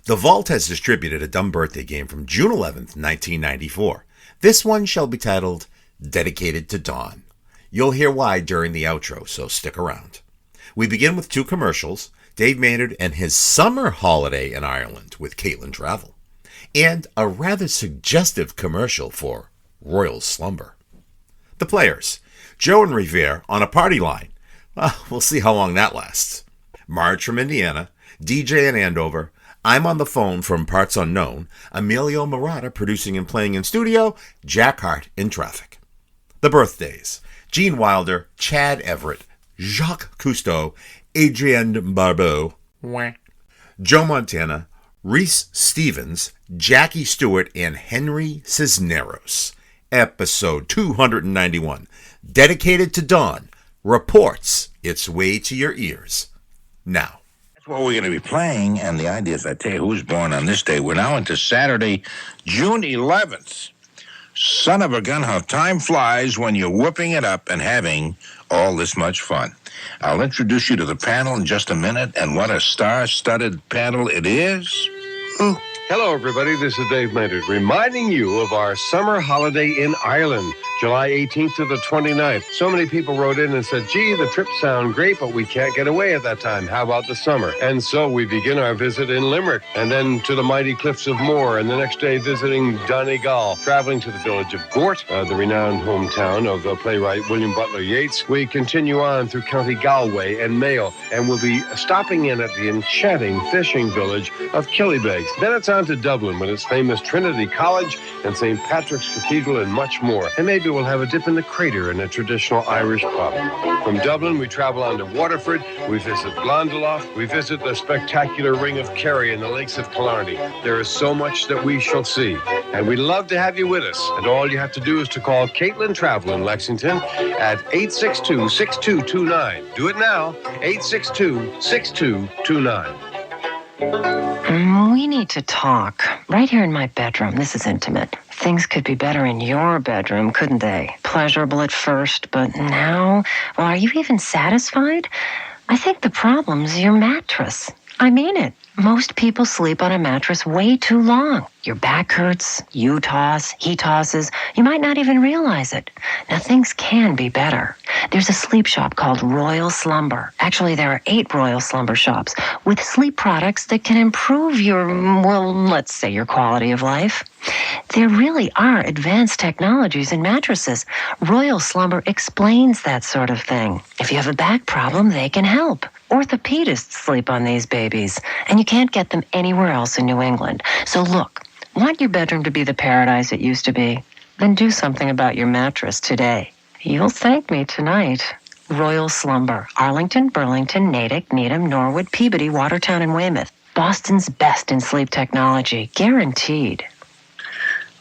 The Vault has distributed a dumb birthday game from June 11th, 1994. This one shall be titled Dedicated to Dawn. You'll hear why during the outro, so stick around. We begin with 2 commercials, Dave Maynard and his summer holiday in Ireland with Caitlin Travel, and a rather suggestive commercial for Royal Slumber. The players, Joe and Revere on a party line. We'll see how long that lasts. Marge from Indiana, DJ in Andover, I'm on the phone from Parts Unknown, Emilio Marotta producing and playing in studio, Jack Harte in traffic. The birthdays, Gene Wilder, Chad Everett, Jacques Cousteau, Adrienne Barbeau, Joe Montana, Reese Stevens, Jackie Stewart, and Henry Cisneros. Episode 291, Dedicated to Dawn, reports its way to your ears. Now. That's what we're going to be playing, and the idea is I tell you who was born on this day. We're now into Saturday, June 11th. Son of a gun, how time flies when you're whooping it up and having all this much fun. I'll introduce you to the panel in just a minute, and what a star-studded panel it is. Hello, everybody. This is Dave Maynard reminding you of our summer holiday in Ireland, July 18th to the 29th. So many people wrote in and said, gee, the trips sound great, but we can't get away at that time. How about the summer? And so we begin our visit in Limerick, and then to the mighty cliffs of Moher, and the next day visiting Donegal, traveling to the village of Gort, the renowned hometown of the playwright William Butler Yeats. We continue on through County Galway and Mayo, and we'll be stopping in at the enchanting fishing village of Killybegs. Then it's on to Dublin with its famous Trinity College and St. Patrick's Cathedral and much more. And maybe we'll have a dip in the crater in a traditional Irish pub. From Dublin, we travel on to Waterford, we visit Glendalough, we visit the spectacular Ring of Kerry and the lakes of Killarney. There is so much that we shall see, and we'd love to have you with us. And all you have to do is to call Caitlin Travel in Lexington at 862-6229. Do it now, 862-6229. We need to talk. Right here in my bedroom. This is intimate. Things could be better in your bedroom, couldn't they? Pleasurable at first, but now? Well, are you even satisfied? I think the problem's your mattress. I mean it. Most people sleep on a mattress way too long. Your back hurts, you toss, he tosses. You might not even realize it. Now, things can be better. There's a sleep shop called Royal Slumber. Actually, there are 8 Royal Slumber shops with sleep products that can improve your, well, let's say your quality of life. There really are advanced technologies in mattresses. Royal Slumber explains that sort of thing. If you have a back problem, they can help. Orthopedists sleep on these babies, and you can't get them anywhere else in New England. So look, want your bedroom to be the paradise it used to be? Then do something about your mattress today. You'll thank me tonight. Royal Slumber, Arlington, Burlington, Natick, Needham, Norwood, Peabody, Watertown, and Weymouth. Boston's best in sleep technology, guaranteed.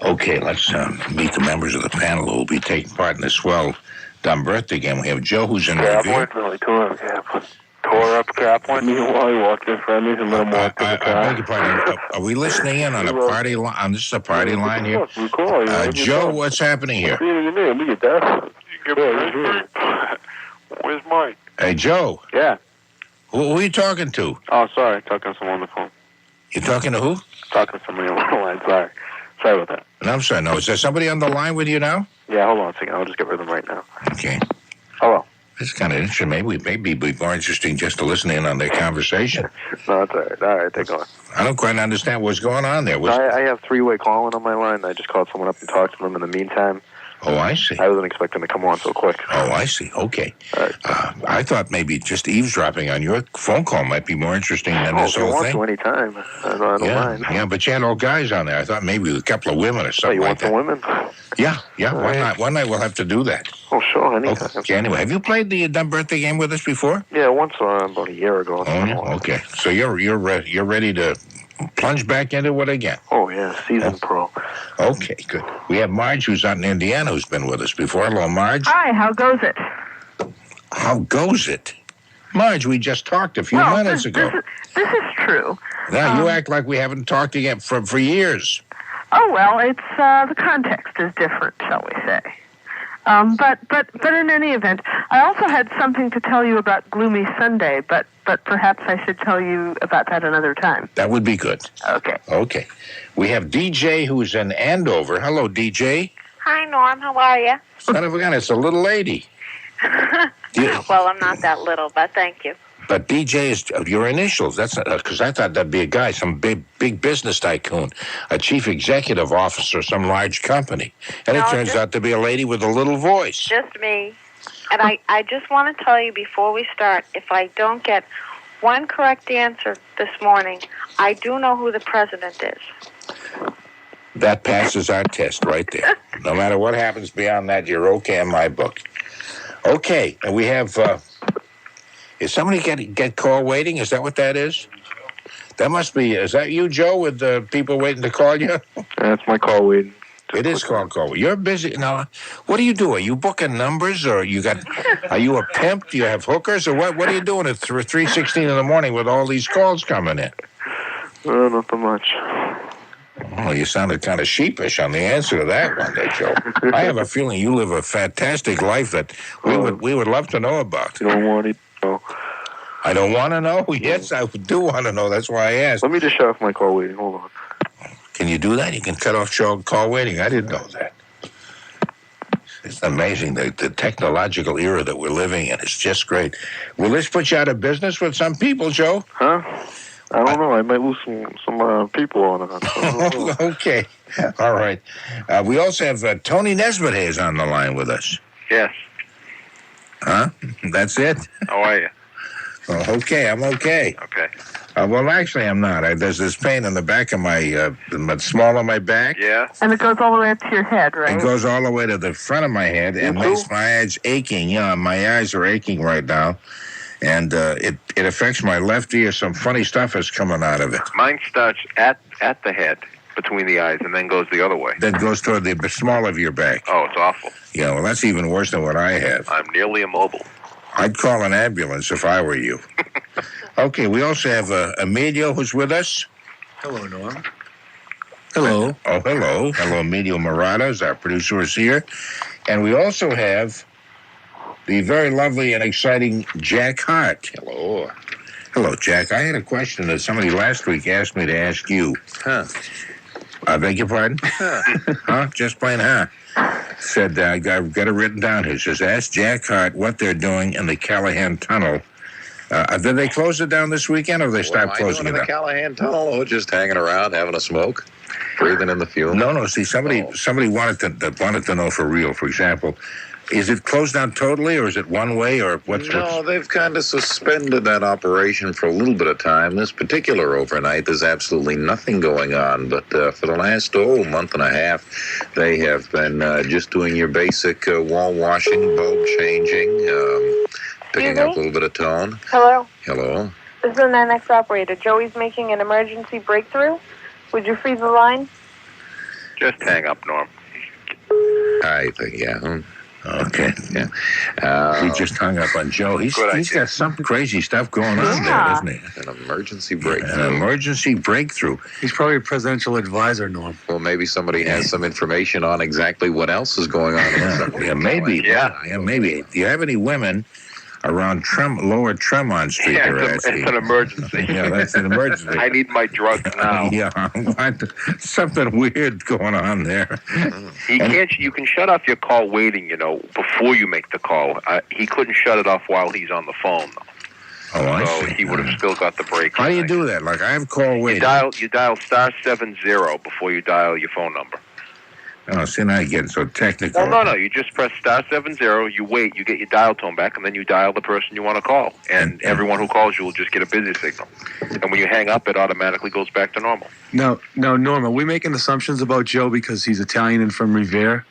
Okay, let's meet the members of the panel who will be taking part in this swell dumb birthday game. We have Joe, who's in Revere. Tore up Kaplan. Meanwhile, he walked in front of me and let him walk to the car. I beg your pardon. Are we listening in on a party line? This is a party line here. Joe, what's happening here? Where's Mike? Hey, Joe. Yeah. Who are you talking to? Oh, sorry. Talking to someone on the phone. You talking to who? Talking to somebody on the line. Sorry. Sorry about that. No, I'm sorry. No, is there somebody on the line with you now? Yeah, hold on a second. I'll just get rid of them right now. Okay. Hello. It's kind of interesting. Maybe it'd be more interesting just to listen in on their conversation. No, it's all right. All right, take on. I don't quite understand what's going on there. I have 3-way calling on my line. I just called someone up and talked to them in the meantime. Oh, I see. I wasn't expecting to come on so quick. Oh, I see. Okay. All right. I thought maybe just eavesdropping on your phone call might be more interesting than this whole thing. If you want to anytime. I don't mind. Yeah, but you had all guys on there. I thought maybe a couple of women or something like that. You want some women? Yeah. One night we'll have to do that. Oh, sure, anytime. Okay, anyway, have you played the dumb birthday game with us before? Yeah, once about a year ago. Oh, okay. So you're ready to plunge back into it again? Oh, yeah, seasoned pro. Okay, good. We have Marge, who's out in Indiana, who's been with us before. Hello, Marge. Hi, how goes it? How goes it? Marge, we just talked a few minutes ago. This is true. Now, you act like we haven't talked again for years. Oh, well, it's the context is different, shall we say. But in any event, I also had something to tell you about Gloomy Sunday, but perhaps I should tell you about that another time. That would be good. Okay. Okay. We have DJ who's in Andover. Hello, DJ. Hi, Norm. How are you? Son of a gun, it's a little lady. Well, I'm not that little, but thank you. But DJ is your initials. That's because I thought that'd be a guy, some big business tycoon, a chief executive officer, some large company. And it turns out to be a lady with a little voice. Just me. And I just want to tell you before we start, if I don't get one correct answer this morning, I do know who the president is. That passes our test right there. No matter what happens beyond that, you're okay in my book. Okay, and we have... is somebody get call waiting? Is that what that is? That must be... Is that you, Joe, with the people waiting to call you? That's my call waiting. It is call. You're busy. Now, what do you do? Are you booking numbers, or are you a pimp? Do you have hookers, or what? What are you doing at 3:16 in the morning with all these calls coming in? Nothing much. Oh, you sounded kind of sheepish on the answer to that one, there, Joe. I have a feeling you live a fantastic life that we would love to know about. You don't want to know. I don't want to know? Yes, I do want to know. That's why I asked. Let me just shut off my call waiting. Hold on. Can you do that? You can cut off call waiting. I didn't know that. It's amazing, the technological era that we're living in. It's just great. Will this put you out of business with some people, Joe? Huh? I don't know. I might lose some people on it. Okay. All right. We also have Tony Nesbitt is on the line with us. Yes. Huh? That's it? How are you? Oh, okay. I'm okay. Okay. Well, actually, I'm not. There's this pain in the back of my small of my back. Yeah. And it goes all the way up to your head, right? It goes all the way to the front of my head and makes my eyes aching. Yeah, my eyes are aching right now. And it affects my left ear. Some funny stuff is coming out of it. Mine starts at the head, between the eyes, and then goes the other way. That goes toward the small of your back. Oh, it's awful. Yeah, well, that's even worse than what I have. I'm nearly immobile. I'd call an ambulance if I were you. Okay, we also have Emilio who's with us. Hello, Norm. Hello. Oh, hello. Hello, Emilio Marotta is our producer is here. And we also have the very lovely and exciting Jack Harte. Hello. Hello, Jack. I had a question that somebody last week asked me to ask you. Huh. I beg your pardon? Huh? Just plain huh? Said, I've got it written down here. It says, ask Jack Harte what they're doing in the Callahan Tunnel. Did they close it down this weekend, or they stopped closing it in the down? Callahan Tunnel? Oh, just hanging around, having a smoke, breathing in the fumes? No. See, somebody wanted to know for real. For example, is it closed down totally, or is it one way, or what's? No, they've kind of suspended that operation for a little bit of time. This particular overnight, there's absolutely nothing going on. But for the last month and a half, they have been just doing your basic wall washing, bulb changing, picking up a little bit of tone. Hello? Hello? This is an NX operator. Joey's making an emergency breakthrough. Would you freeze the line? Just hang up, Norm. I think, yeah. Okay. Yeah. He just hung up on Joe. He's got some crazy stuff going on there, doesn't he? An emergency breakthrough. An emergency breakthrough. He's probably a presidential advisor, Norm. Well, maybe somebody has some information on exactly what else is going on. Yeah, maybe. Yeah, maybe. Do you have any women around Lower Tremont Street? Yeah, it's an emergency. Yeah, that's an emergency. I need my drugs now. Yeah, something weird going on there. You can shut off your call waiting, before you make the call. He couldn't shut it off while he's on the phone, though. Oh, I so see. He would have still got the break. How do you do that? Like, I have call waiting. You dial *70 before you dial your phone number. Oh, see, now you're getting so technical. No. You just press *70, you wait, you get your dial tone back, and then you dial the person you want to call. And everyone who calls you will just get a busy signal. And when you hang up, it automatically goes back to normal. No, Norm, are we making assumptions about Joe because he's Italian and from Revere?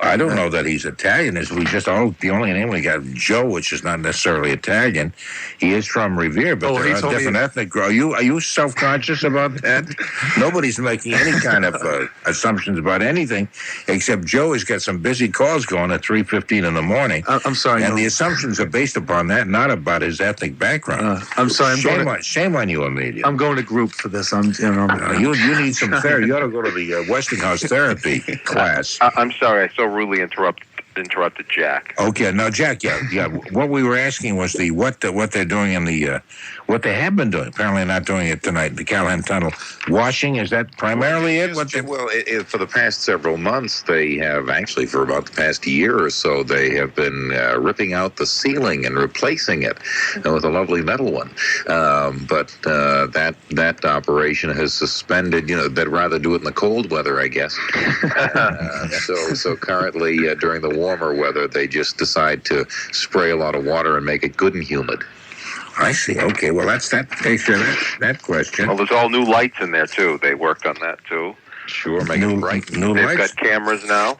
I don't know that he's Italian. We just the only name we got Joe, which is not necessarily Italian. He is from Revere, but there are different ethnic groups. Are you self-conscious about that? Nobody's making any kind of assumptions about anything, except Joe has got some busy calls going at 3:15 in the morning. I'm sorry, and the assumptions are based upon that, not about his ethnic background. I'm sorry. Shame on you, Emilio. I'm going to group for this. You need some therapy. You ought to go to the Westinghouse therapy class. I'm sorry, I so rudely interrupted interrupted Jack. Okay, now Jack, yeah. What we were asking was what they're doing in the what they have been doing. Apparently, not doing it tonight. The Callahan Tunnel washing, is that primarily it? For the past several months, they have actually for about the past year or so, they have been ripping out the ceiling and replacing it with a lovely metal one. But that operation has suspended. They'd rather do it in the cold weather, I guess. So currently during the warmer weather, they just decide to spray a lot of water and make it good and humid. I see. Okay, well, that takes care of that question. Well, there's all new lights in there, too. They worked on that, too. Sure, make it bright. New They've lights? got cameras now.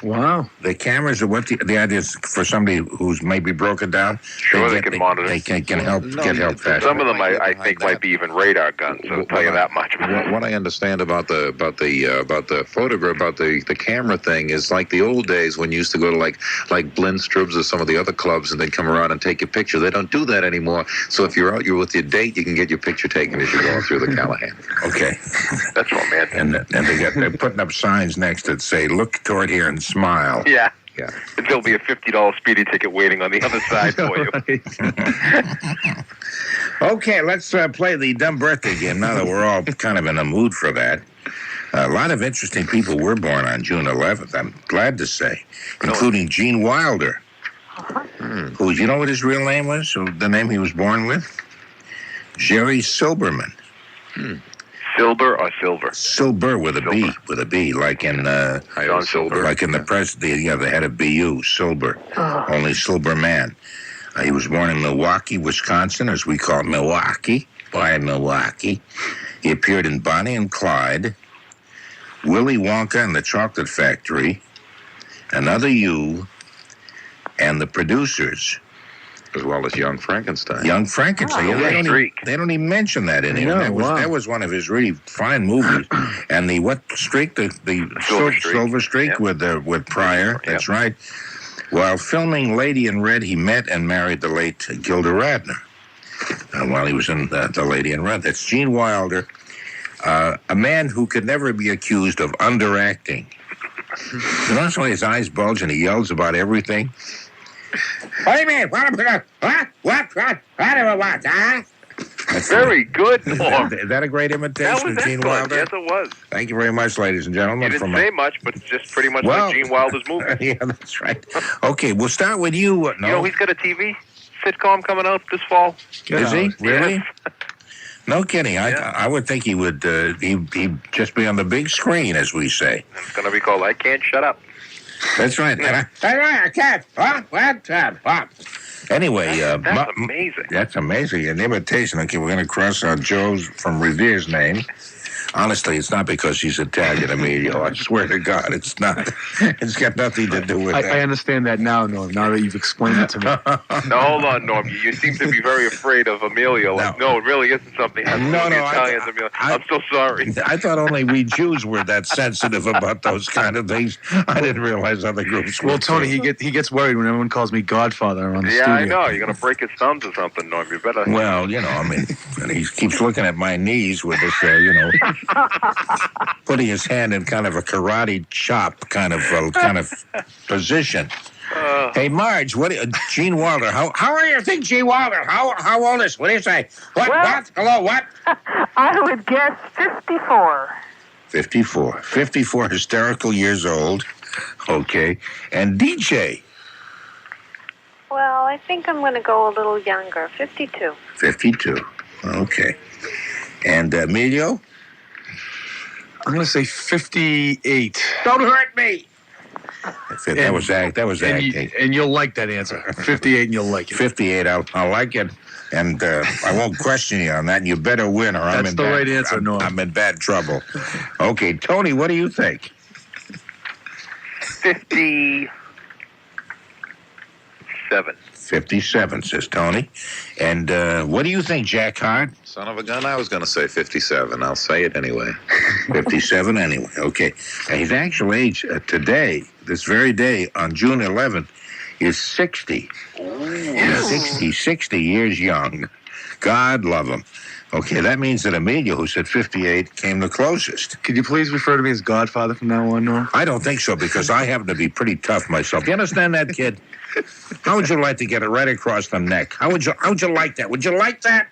Wow. The cameras are what the idea is for somebody who's maybe broken down? Sure, they can monitor. They can help get help faster. Some of them, I think, might be even radar guns. I'll tell you that much. What I understand about the photograph, about the camera thing, is like the old days when you used to go to like Blindstrubs or some of the other clubs, and they'd come around and take your picture. They don't do that anymore. So if you're with your date, you can get your picture taken as you're going through the Callahan. Okay, that's romantic. And they're putting up signs next that say, "Look toward here and smile." Yeah. And there'll be a $50 speeding ticket waiting on the other side for you. Okay, let's play the dumb birthday game now that we're all kind of in a mood for that. A lot of interesting people were born on June 11th, I'm glad to say, including Gene Wilder, who, you know what his real name was, the name he was born with? Jerry Silberman. Silber or silver? Silber with a B, like in John Silber, like in the the head of BU, Silber, only Silberman. He was born in Milwaukee, Wisconsin, as we call it, Milwaukee, by Milwaukee. He appeared in Bonnie and Clyde, Willy Wonka and the Chocolate Factory, Another You, and The Producers. As well as Young Frankenstein. Young Frankenstein. They don't even mention that in here. That was one of his really fine movies. And the what streak? The Silver Streak with Pryor. That's right. While filming Lady in Red, he met and married the late Gilda Radner. While he was in the Lady in Red. That's Gene Wilder, a man who could never be accused of underacting. You notice when his eyes bulge and he yells about everything? What do you mean? What? Huh? That's very good, Norm. Is that a great imitation of Gene Wilder? Yes, it was. Thank you very much, ladies and gentlemen. You didn't say much, but just pretty much like Gene Wilder's movie. Yeah, that's right. Okay, we'll start with you. You know, he's got a TV sitcom coming out this fall. Is he? Really? Yes. No kidding. I would think he would. He'd just be on the big screen, as we say. It's going to be called I Can't Shut Up. That's right. I can't. What? Anyway, that's amazing. That's amazing. An imitation. Okay, we're going to cross out Joe's from Revere's name. Honestly, it's not because she's Italian, Emilio. I swear to God, it's not. It's got nothing to do with that. I understand that now, Norm, now that you've explained it to me. No, hold on, Norm. You seem to be very afraid of Emilio. No, it really isn't something. I'm so sorry. I thought only we Jews were that sensitive about those kind of things. I didn't realize other groups were. Well, Tony, he gets worried when everyone calls me Godfather on the studio. Yeah, I know. You're going to break his thumbs or something, Norm. You better. Well, you know, I mean, and he keeps looking at my knees with this, putting his hand in kind of a karate chop kind of position. Hey, Marge, Gene Wilder? How are you? Think Gene Wilder? How old is? What do you say? What? Hello? What? I would guess 54. 54. 54 hysterical years old. Okay, and DJ. Well, I think I'm going to go a little younger. 52. 52. Okay, and Emilio. I'm going to say 58. Don't hurt me. That was acting. And you'll like that answer. 58 and you'll like it. 58, I'll like it. And I won't question you on that. And you better win or I'm in bad trouble. That's the right answer, Norm. I'm in bad trouble. Okay, Tony, what do you think? 57. 57, says Tony. And what do you think, Jack Harte? Son of a gun, I was going to say 57. I'll say it anyway. 57 anyway, okay. And his actual age today, this very day, on June 11th, is 60. 60 years young. God love him. Okay, that means that Emilio, who said 58, came the closest. Could you please refer to me as Godfather from now on, Norm? I don't think so, because I happen to be pretty tough myself. You understand that, kid? How would you like to get it right across the neck? How'd you like that? Would you like that?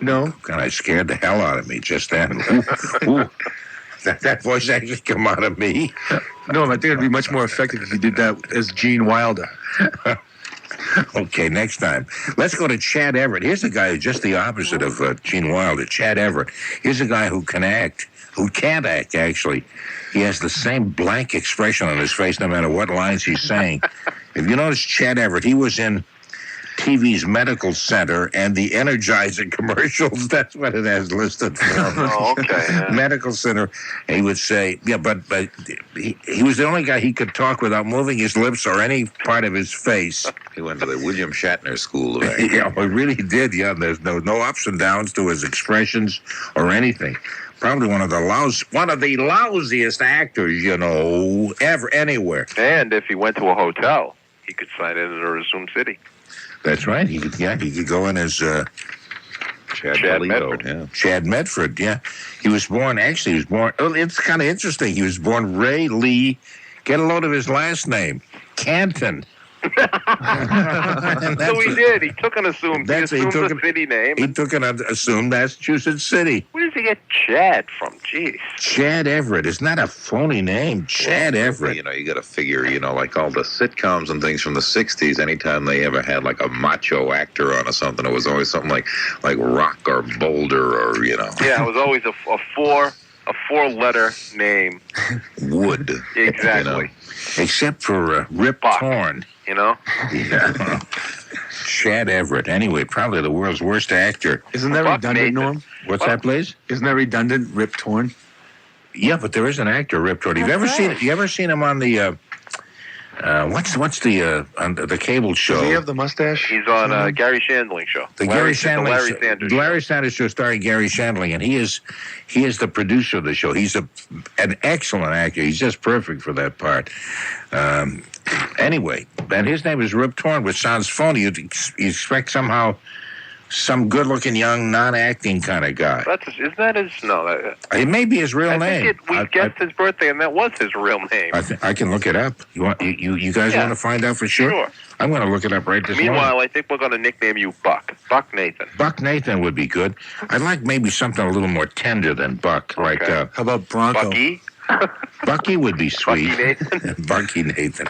No. God, I scared the hell out of me just then. Ooh. That voice actually come out of me. No, I think it'd be much more effective if you did that as Gene Wilder. Okay, next time. Let's go to Chad Everett. Here's a guy who's just the opposite of Gene Wilder, Chad Everett. Here's a guy who can act, who can't act, actually. He has the same blank expression on his face no matter what lines he's saying. If you notice Chad Everett, he was in TV's Medical Center and the Energizer commercials. That's what it has listed for him. Oh, okay. Yeah. Medical Center. And he would say, yeah, but he was the only guy he could talk without moving his lips or any part of his face. He went to the William Shatner School of Acting. Yeah, he really did. Yeah, there's no ups and downs to his expressions or anything. Probably one of the lousiest actors, ever, anywhere. And if he went to a hotel, he could sign in as a resumed city. That's right. He could go in as Chad Medford. Yeah. Chad Medford. Yeah, he was born. Oh, it's kind of interesting. He was born Ray Lee. Get a load of his last name, Canton. So he did. He took an assumed. He assumed the city name. He took an assumed Massachusetts city. Where does he get Chad from? Jeez. Chad Everett. It's not a phony name. Chad Everett. You got to figure, like all the sitcoms and things from the 60s, anytime they ever had like a macho actor on or something, it was always something like Rock or Boulder or, Yeah, it was always a four-letter name. Wood. Exactly. Except for Rip Buck. Torn. Yeah. Chad Everett. Anyway, probably the world's worst actor. Isn't that redundant, Nathan. Norm? What's that, please? Isn't that redundant? Rip Torn? Yeah, but there is an actor, Rip Torn. You ever seen him on the what's the cable show? Does he have the mustache? He's on Gary Shandling show. The Larry Sanders show. Larry Sanders show starring Gary Shandling, and he is the producer of the show. He's an excellent actor. He's just perfect for that part. Anyway, and his name is Rip Torn, which sounds phony. You expect somehow some good-looking, young, non-acting kind of guy. Isn't that his? No. It may be his real name. We guessed his birthday, and that was his real name. I can look it up. You guys want to find out for sure? Sure. I'm going to look it up right this morning. Meanwhile, I think we're going to nickname you Buck. Buck Nathan. Buck Nathan would be good. I'd like maybe something a little more tender than Buck. Okay. Like How about Bronco? Bucky. Bucky would be sweet. Bucky Nathan. Bucky Nathan.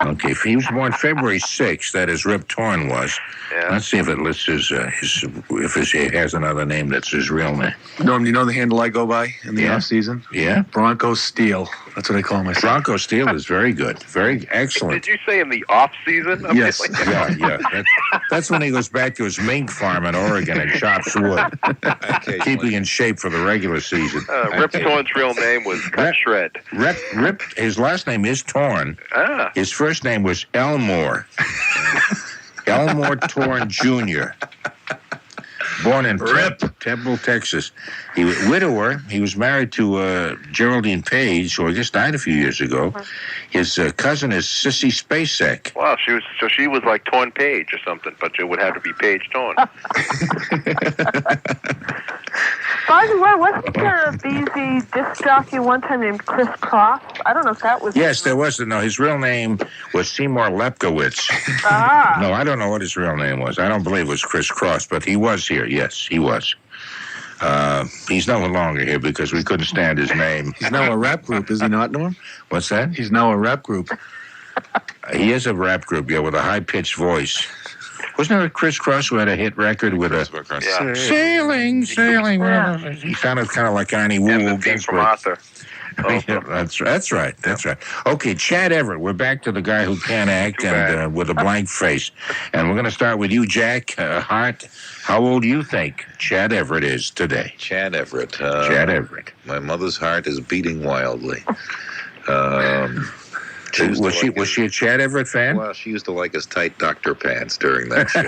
Okay, he was born February 6th. That is, Rip Torn was. Yeah. Let's see if it lists if he has another name that's his real name. Norm, do you know the handle I go by in the off season? Yeah. Bronco Steel. That's what I call myself. Bronco Steel is very good. Very excellent. Did you say in the off season? Yes. Yeah. That's when he goes back to his mink farm in Oregon and chops wood, keeping in shape for the regular season. Rip Torn's real name was Cut Shred. Rip. His last name is Torn. Ah. His first name was Elmore. Elmore Torn Jr. Born in Temple, Texas. He was a widower. He was married to Geraldine Page, who I guess died a few years ago. His cousin is Sissy Spacek. Wow, she was like Torn Page or something, but it would have to be Page Torn. By the way, wasn't there a BZ disc jockey one time named Chris Cross? I don't know if that was... Yes, there was. No, his real name was Seymour Lepkowitz. Ah. No, I don't know what his real name was. I don't believe it was Chris Cross, but he was here. Yes, he was. He's no longer here because we couldn't stand his name. He's now a rap group, is he not, Norm? What's that? He's now a rap group. He is a rap group, yeah, with a high-pitched voice. Wasn't there a Chris Cross who had a hit record with a sailing? Yeah. He sounded kind of like Arnie Woo And the theme from Arthur. Yeah, that's right. Okay, Chad Everett. We're back to the guy who can't act and with a blank face. And we're going to start with you, Jack Harte. How old do you think Chad Everett is today? Chad Everett. Chad Everett. My mother's heart is beating wildly. Was she a Chad Everett fan? Well, she used to like his tight doctor pants during that show.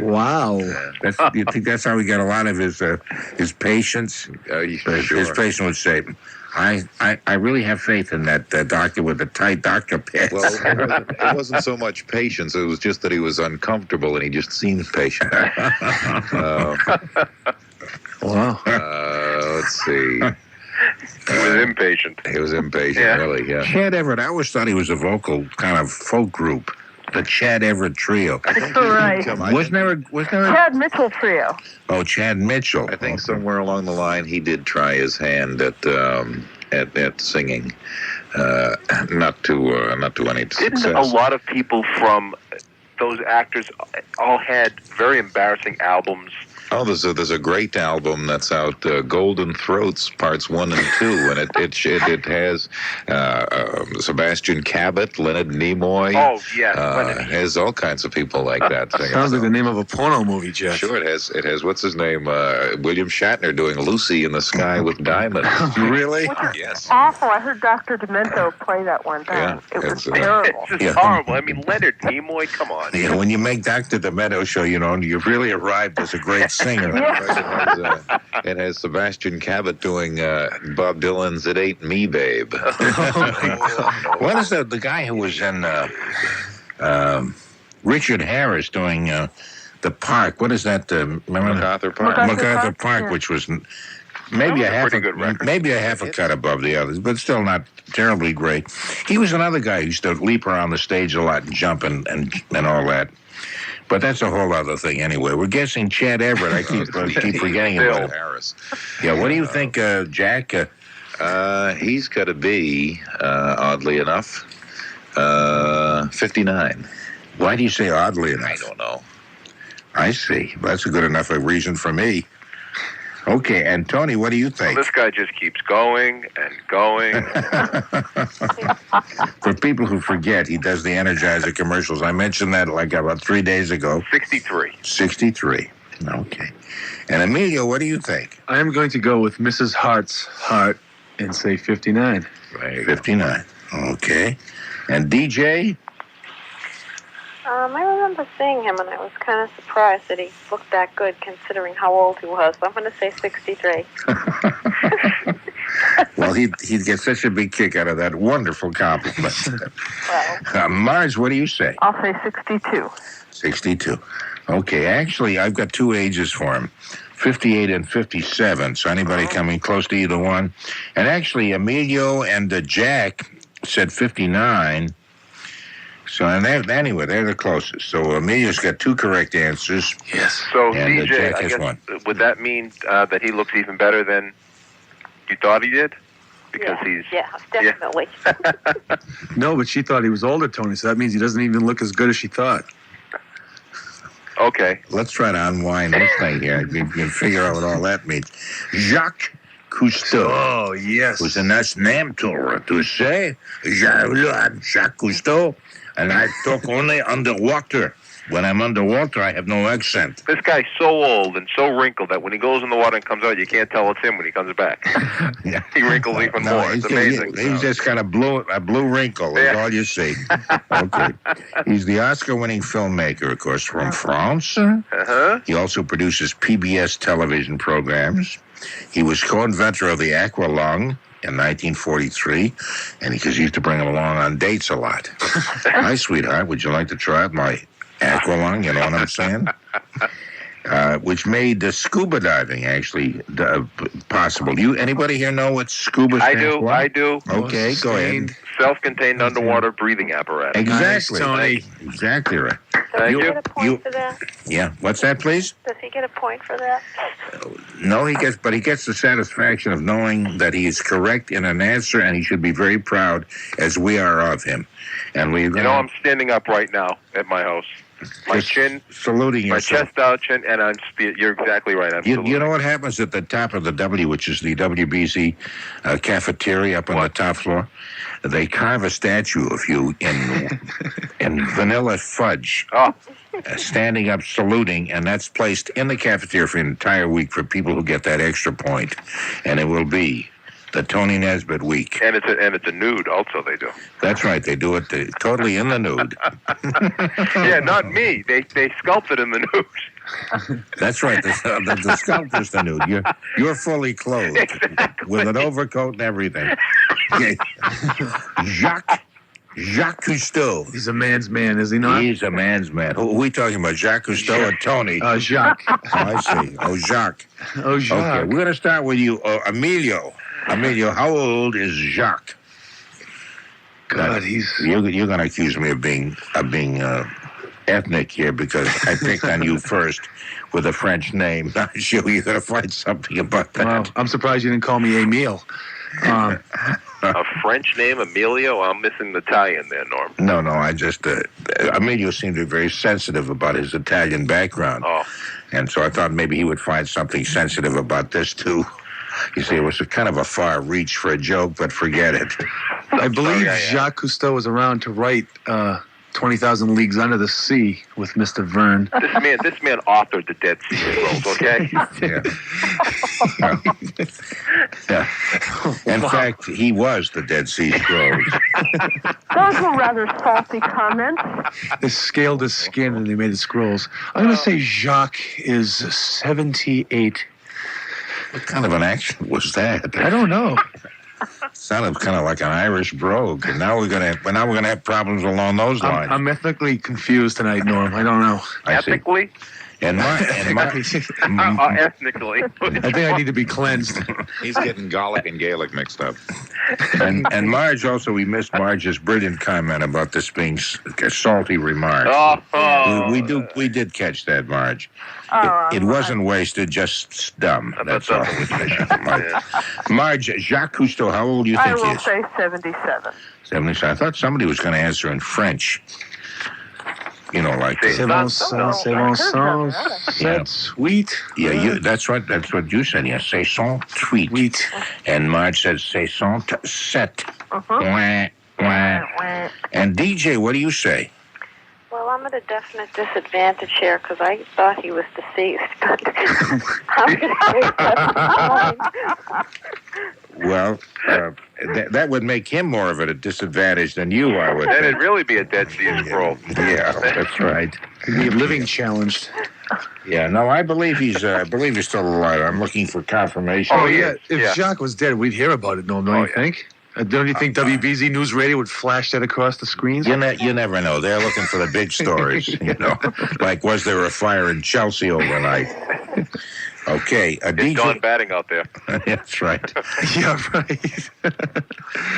Wow. You think that's how he got a lot of his patients? His patient would say, I really have faith in that doctor with the tight doctor pants. Well, it wasn't so much patience. It was just that he was uncomfortable and he just seemed patient. Wow. Let's see. He was impatient. He was impatient, really, yeah. Chad Everett, I always thought he was a vocal kind of folk group. The Chad Everett Trio. Right. Wasn't there a Chad Mitchell Trio. Oh, Chad Mitchell. I think somewhere along the line he did try his hand at singing, not to any success. Didn't a lot of people from those actors all had very embarrassing albums? Oh, there's a great album that's out, Golden Throats Parts 1 and 2, and it has Sebastian Cabot, Leonard Nimoy. Oh, yeah. Has all kinds of people like that. Sounds like the name of a porno movie, Jeff. Sure, it has what's his name? William Shatner doing Lucy in the Sky with Diamonds. Really? Yes. Awful. I heard Dr. Demento play that one time. Yeah, it was it's, terrible. It's just horrible. I mean, Leonard Nimoy, come on. Yeah, when you make Dr. Demento show, you've really arrived as a great singer. It has Sebastian Cabot doing Bob Dylan's "It Ain't Me, Babe." What is the guy who was in Richard Harris doing The Park? What is that? Remember MacArthur Park. MacArthur Park, yeah. which was maybe a half pretty good record. maybe a half a cut above the others, but still not terribly great. He was another guy who used to leap around the stage a lot and jump and all that. But that's a whole other thing anyway. We're guessing Chad Everett. I keep forgetting about it. Harris. Yeah, what do you think, Jack? He's got to be, oddly enough, 59. Why do you say oddly enough? I don't know. I see. That's a good enough a reason for me. Okay, and Tony, what do you think? Well, this guy just keeps going and going. For people who forget, he does the Energizer commercials. I mentioned that like about 3 days ago. 63. 63. Okay. And Emilio, what do you think? I am going to go with Mrs. Harte's heart and say 59. 59. Okay. And DJ? I remember seeing him, and I was kind of surprised that he looked that good considering how old he was. So I'm going to say 63. Well, he'd get such a big kick out of that wonderful compliment. Well, Marge, what do you say? I'll say 62. 62. Okay, actually, I've got two ages for him, 58 and 57, so anybody coming close to either one. And actually, Emilio and Jack said 59. So anyway, they're the closest. So Emilio's got two correct answers. Yes. So, And DJ, Jack I has guess, one. would that mean that he looks even better than you thought he did? Because he's... Yeah, definitely. No, but she thought he was older, Tony, so that means he doesn't even look as good as she thought. Okay. Let's try to unwind this thing here. You can figure out what all that means. Jacques Cousteau. Oh, yes. Was a nice name to say. Jacques Cousteau. And I talk only underwater. When I'm underwater, I have no accent. This guy's so old and so wrinkled that when he goes in the water and comes out, you can't tell it's him when he comes back. Yeah. He wrinkles even more. It's amazing. He's just got a blue wrinkle. That's all you see. Okay. He's the Oscar-winning filmmaker, of course, from France. Uh-huh. He also produces PBS television programs. He was co-inventor of the Aqualung in 1943, and because he used to bring him along on dates a lot. Hi, sweetheart, would you like to try out my Aqualung? You know what I'm saying? Which made the scuba diving actually possible. Anybody here know what scuba stands for? I do. Okay, go ahead. Self-contained underwater breathing apparatus. Exactly. Nice, Tony. Exactly right. Does he you. get a point for that? Yeah. What's that, please? Does he get a point for that? No, he gets the satisfaction of knowing that he is correct in an answer, and he should be very proud, as we are of him. And we, I'm standing up right now at my house. My chin, saluting my yourself. chest out, chin, and you're exactly right. You know what happens at the top of the W, which is the WBC cafeteria up on the top floor? They carve a statue of you in vanilla fudge, standing up saluting, and that's placed in the cafeteria for an entire week for people who get that extra point. And it will be the Tony Nesbitt week. And it's a nude also. They do. That's right. They do it totally in the nude. Yeah, not me. They sculpted in the nude. That's right. The sculptor's the nude. You're fully clothed with an overcoat and everything. Okay. Jacques Cousteau. He's a man's man, is he not? He's a man's man. Who are we talking about, Jacques Cousteau or Tony? Jacques. Oh, I see. Oh, Jacques. Oh, Jacques. Okay, we're going to start with you, Emilio. Emilio, how old is Jacques? God, You're going to accuse me of being ethnic here because I picked on you first with a French name. I'm sure you're going to find something about that. Well, I'm surprised you didn't call me Emile. A French name, Emilio? I'm missing the Italian there, Norm. No, I just, Emilio seemed to be very sensitive about his Italian background. Oh. And so I thought maybe he would find something sensitive about this, too. You see, it was a kind of a far reach for a joke, but forget it. I believe Jacques Cousteau was around to write 20,000 Leagues Under the Sea with Mr. Verne. This man authored the Dead Sea Scrolls, okay? Yeah. In fact, he was the Dead Sea Scrolls. Those were rather salty comments. They scaled his skin and they made the scrolls. I'm going to say Jacques is 78. What kind of an accent was that? I don't know. Sounded kind of like an Irish brogue, and now we're gonna have problems along those lines. I'm ethnically confused tonight, Norm. I don't know. Ethically? Ethnically. I think I need to be cleansed. He's getting Gallic and Gaelic mixed up. And Marge also, we missed Marge's brilliant comment about this being a salty remark. We did catch that, Marge. It wasn't wasted, just dumb. That's all. Marge, Jacques Cousteau, how old do you think he is? I will say 77. 77. I thought somebody was going to answer in French. You know, like c'est bon sang, c'est sweet. Yeah, that's right. That's what you said. Yeah, c'est son tweet. And Marge said c'est son set. And DJ, what do you say? Well, I'm at a definite disadvantage here because I thought he was deceased. But I'm going to say Well, that would make him more of a disadvantage than you, I would Then think. it'd really be a Dead Sea Scroll. Yeah, that's right. He'd be living challenged. Yeah, no, I believe he's still alive. I'm looking for confirmation. Oh, yeah. If Jacques was dead, we'd hear about it, Norm, don't you think? Don't you think WBZ News Radio would flash that across the screens? You never know. They're looking for the big stories, Like, was there a fire in Chelsea overnight? Okay, It's gone batting out there. That's right. Yeah, right.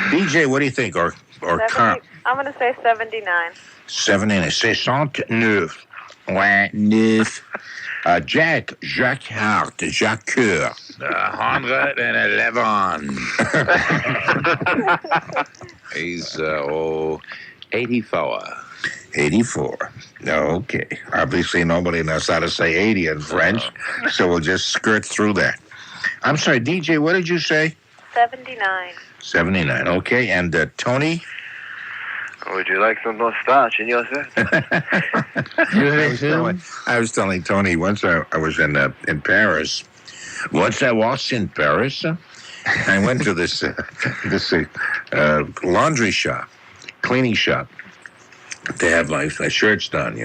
DJ, what do you think? Or I'm going to say 79. 79. 69. Ouais. Neuf. Jacques Harte, Jacques Coeur. 111. He's 84. 84. Okay. Obviously, nobody knows how to say 80 in French, so we'll just skirt through that. I'm sorry, DJ, what did you say? 79. 79. Okay, and Tony? Would you like some more starch in your set? I was telling Tony once I was in Paris. Once I was in Paris, I went to this laundry shop, cleaning shop, to have my shirts done,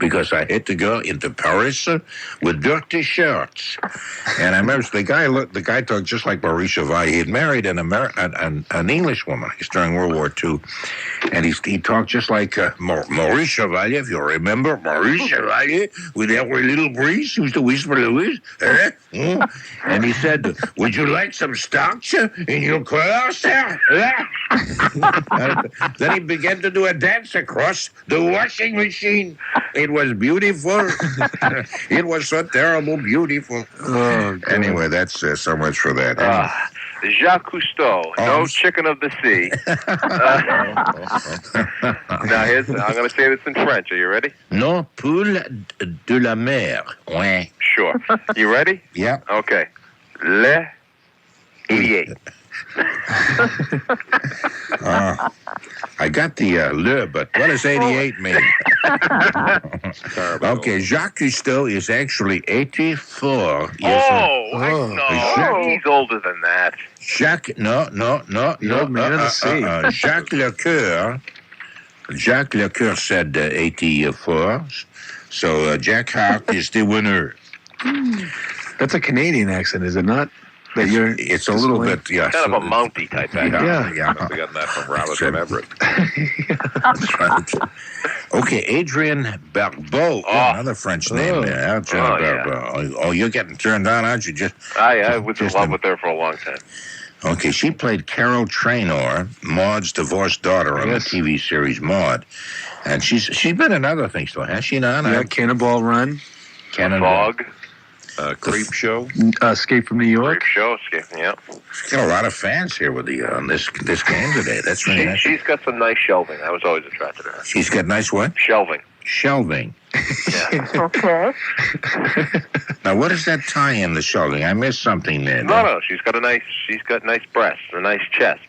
because I had to go into Paris with dirty shirts. And I remember the guy talked just like Maurice Chevalier. He had married an English woman during World War II. And he talked just like Maurice Chevalier, if you remember. Maurice Chevalier, with every little breeze, he used to whisper Louis. And he said, would you like some starch in your car, sir? Then he began to do a dance across the washing machine. It was beautiful. It was so terrible beautiful. Oh, Anyway, that's so much for that. Jacques Cousteau, no chicken of the sea. Now, I'm going to say this in French. Are you ready? Non poule de la mer. Ouais. Sure. You ready? Yeah. Okay. Le Idiot. I got the le, but what does 88 mean? Okay, Jacques Cousteau is actually 84 years old. No, he's older than that. Jacques, no. The old man of the sea. Jacques Lecoeur said 84. So Jack Harte is the winner. That's a Canadian accent, is it not? That you're. It's a little bit, yeah. Kind of a Mountie type accent. Yeah. I've gotten that from Robert from Everett. That's right. Okay, Adrienne Barbeau. Another French name there. Adrienne Barbeau. Oh, you're getting turned on, aren't you? I was in love with her for a long time. Okay, she played Carol Traynor, Maude's divorced daughter on the TV series Maude. And she's been in other things, though, has she not? Yeah, Cannonball Run. Fog. Creep Show. Escape from New York. Creep Show. Yeah. She's got a lot of fans here with the this game today. That's really nice. She's got some nice shelving. I was always attracted to her. She's got nice what? Shelving. Okay. Now, what does that tie in, the shelving? I missed something there. No. She's got nice breasts, a nice chest.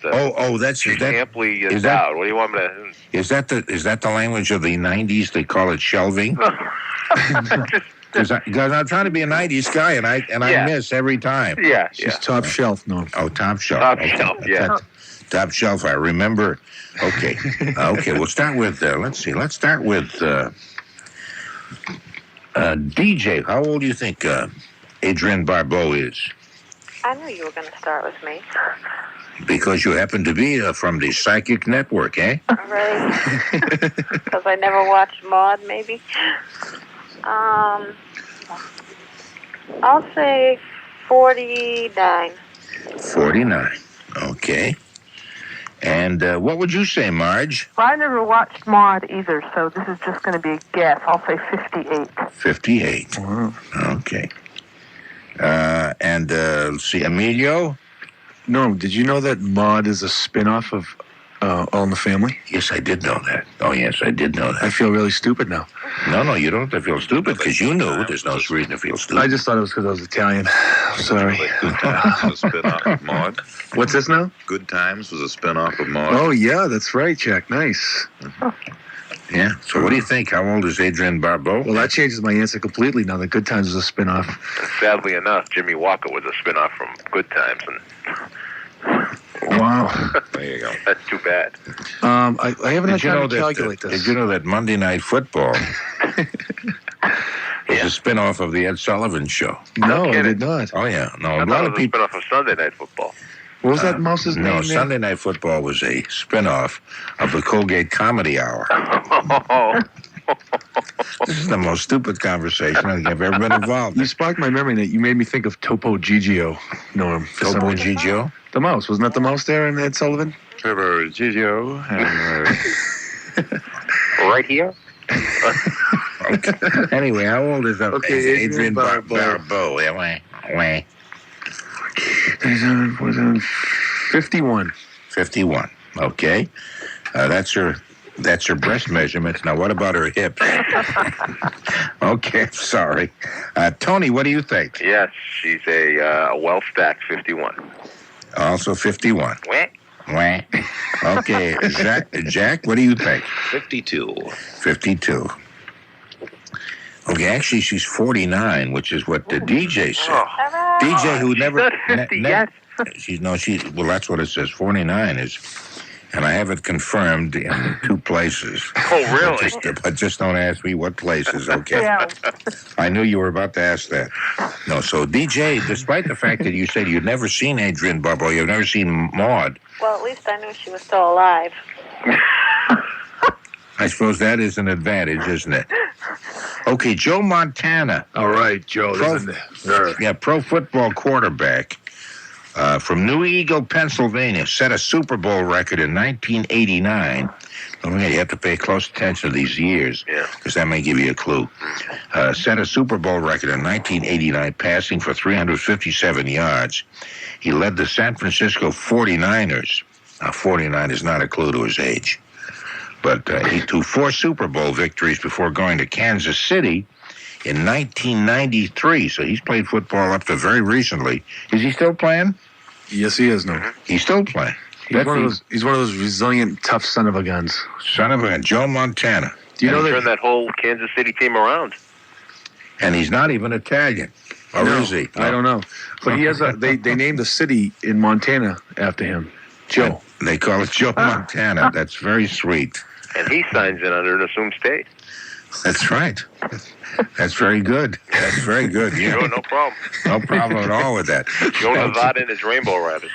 She's amply endowed. What do you want me to? Is that the language of the 90s? They call it shelving? Because I'm trying to be a 90s guy, and I miss every time. Yeah. She's top shelf, no. Oh, top shelf. Top shelf, yeah. Top shelf, I remember. Okay. We'll start with, let's start with DJ. How old do you think Adrienne Barbeau is? I knew you were going to start with me. Because you happen to be from the Psychic Network, eh? Right. Because I never watched Maude, maybe. I'll say 49. 49. Okay. And what would you say, Marge? Well, I never watched Maude either, so this is just going to be a guess. I'll say 58. 58. Wow. Okay. And let's see, Emilio? Norm, did you know that Maude is a spin-off of All in the Family? Yes, I did know that. Oh, yes, I did know that. I feel really stupid now. No, you don't have to feel stupid because you knew. There's no reason to feel stupid. I just thought it was because I was Italian. Sorry. Good Times was a spin-off of Maude. What's this now? Good Times was a spin-off of Maude. Oh, yeah, that's right, Jack. Nice. Yeah. So what do you think? How old is Adrienne Barbeau? Well, that changes my answer completely now that Good Times is a spin-off. Sadly enough, Jimmy Walker was a spin-off from Good Times, and Wow. There you go. that's too bad. I haven't had time to calculate this. Did you know that Monday Night Football is a spin-off of the Ed Sullivan Show? No, I did not. Oh, yeah. No, I a thought lot it of was a people... spin-off of Sunday Night Football. What was that mouse's name? No, there? Sunday Night Football was a spin-off of the Colgate Comedy Hour. This is the most stupid conversation I think I've ever been involved in. You sparked my memory that you made me think of Topo Gigio, Norm. for some Topo reason. Gigio? The mouse. Wasn't that the mouse there in Ed Sullivan? Trevor Gigio and Right here? Okay. Anyway, how old is that? Okay, Adrienne Barbeau. Yeah, wah. 51. 51. Okay. That's her breast measurements. Now, what about her hips? Okay, sorry. Tony, what do you think? Yes, she's a well-stacked 51. Also 51. Wah. Okay, Jack, what do you think? 52. 52. Okay, actually, she's 49, which is what the DJ said. Oh. DJ who never... not 50 yet. Well, that's what it says. 49 is... And I have it confirmed in 2 places. Oh, really? But just don't ask me what places, okay? Yeah. I knew you were about to ask that. No, so DJ, despite the fact that you said you'd never seen Adrienne Barbeau, you've never seen Maude. Well, at least I knew she was still alive. I suppose that is an advantage, isn't it? Okay, Joe Montana. All right, Joe. Pro football quarterback from New Eagle, Pennsylvania, set a Super Bowl record in 1989. You have to pay close attention to these years, because that may give you a clue. Set a Super Bowl record in 1989, passing for 357 yards. He led the San Francisco 49ers. Now, 49 is not a clue to his age. But he to 4 Super Bowl victories before going to Kansas City in 1993. So he's played football up to very recently. Is he still playing? Yes, he is. No, He's still playing. he's one of those resilient, tough son of a guns. Son of a Joe Montana. Do you know Turned that whole Kansas City team around. And he's not even Italian. Or No, is he? I don't know. But he has they named a city in Montana after him. Joe. They call it Joe Montana. That's very sweet. And he signs in under an assumed state. That's right. That's very good. That's very good. Yeah. Sure, no problem. No problem at all with that. Joe Nevada and his Rainbow Riders.